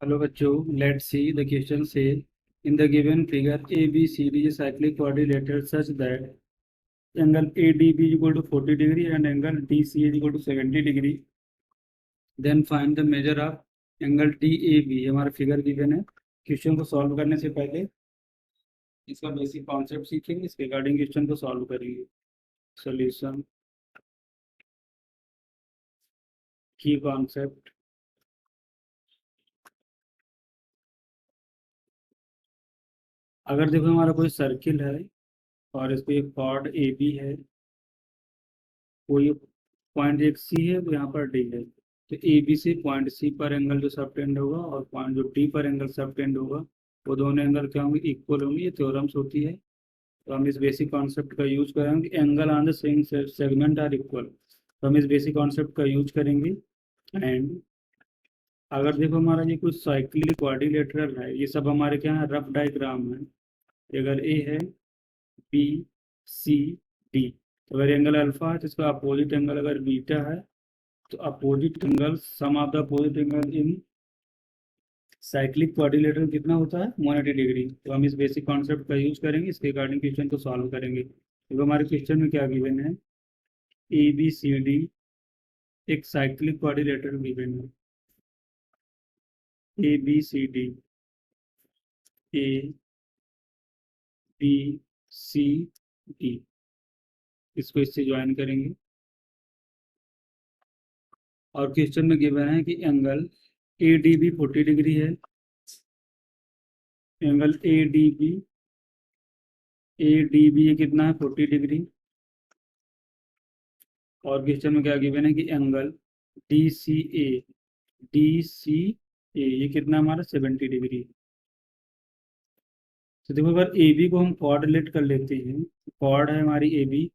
Hello बच्चों, let's see the question say in the given figure ABCD is cyclic quadrilateral such that angle ADB is equal to 40 degree and angle DC is equal to 70 degree. Then find the measure of angle DAB. हमारा figure given है. Question को solve करने से पहले इसका basic concept सीखेंगे, इसके regarding question को सॉल्व करेंगे. सॉल्यूशन की कॉन्सेप्ट. अगर देखो हमारा कोई सर्किल है और इस पे एक कॉर्ड ए बी है, कोई पॉइंट एक सी है तो यहाँ पर डी है, तो ए बी से पॉइंट सी पर एंगल जो सबटेंड होगा और पॉइंट जो डी पर एंगल सबटेंड होगा वो दोनों एंगल क्या होंगे, इक्वल होंगे. ये थ्योरम्स होती है. तो हम इस बेसिक कॉन्सेप्ट का यूज करेंगे. Angle on the same segment are equal, तो हम इस बेसिक कॉन्सेप्ट का यूज करेंगे. एंड अगर देखो हमारा ये कुछ साइक्लिक क्वाड्रिलेटरल है, ये सब हमारे क्या है, रफ डायग्राम है. अगर ए है, बी, सी, डी, तो अगर एंगल अल्फा है तो इसका अपोजिट एंगल अगर बीटा है तो opposite angle, sum of the opposite angle in cyclic quadrilateral कितना होता है, 180 डिग्री. तो हम इस बेसिक कॉन्सेप्ट का यूज करेंगे, इसके अकॉर्डिंग क्वेश्चन को सॉल्व करेंगे. तो हमारे क्वेश्चन में क्या गिवन है, ए बी सी डी एक साइक्लिक क्वाड्रिलेटरल गिवन है. A B C D, A B C D, इसको इससे ज्वाइन करेंगे. और क्वेश्चन में गिवन है कि angle A D B 40 degree है. एंगल ए डी बी ये कितना है, 40 डिग्री. और क्वेश्चन में क्या गिवन है कि एंगल डी सी ए ये कितना हमारा 70 डिग्री. तो देखो अगर ए बी को हम कोऑर्डिनेट कर लेते हैं, कॉर्ड है हमारी ए बी,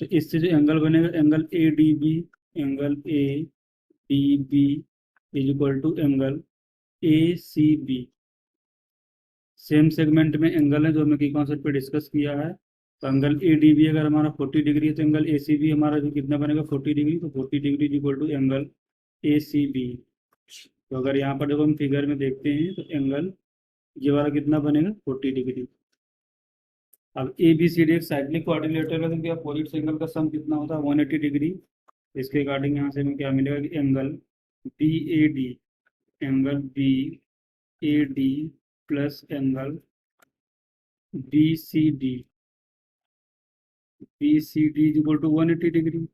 तो इससे जो एंगल बनेगा, angle A D B, angle A D B is equal to angle A C B. Same segment में एंगल है जो हमने की कॉन्सेप्ट पे डिस्कस किया है. तो एंगल ए डी बी अगर हमारा 40 डिग्री है तो एंगल ए सी बी हमारा जो कितना बनेगा, 40 डिग्री. तो 40 degree equal to angle A C B. तो अगर यहाँ पर जब हम फिगर में देखते हैं तो एंगल ये वाला कितना बनेगा, 40 डिग्री. अब ए बी सी डी एक साइक्लिक कोऑर्डिनेटर है तो अपोजिट एंगल का सम कितना होता है, 180 डिग्री. इसके अकॉर्डिंग यहाँ से हमें क्या मिलेगा कि angle B A D, angle B A D plus angle B C D, B C D equal to 180 degree.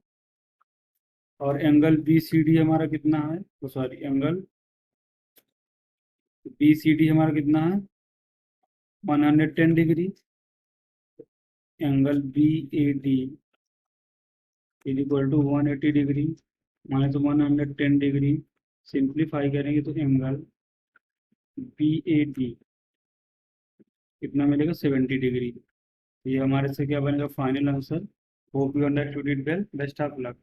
और एंगल बी सी डी हमारा कितना है, तो sorry angle B C D हमारा कितना है, 110 degree. Angle B A D is equal to 180 degree minus 110 degree. Simplify करेंगे तो एंगल बी ए डी कितना मिलेगा, 70 डिग्री. ये हमारे से क्या बनेगा, final answer. Hope you understood it well. Best of luck.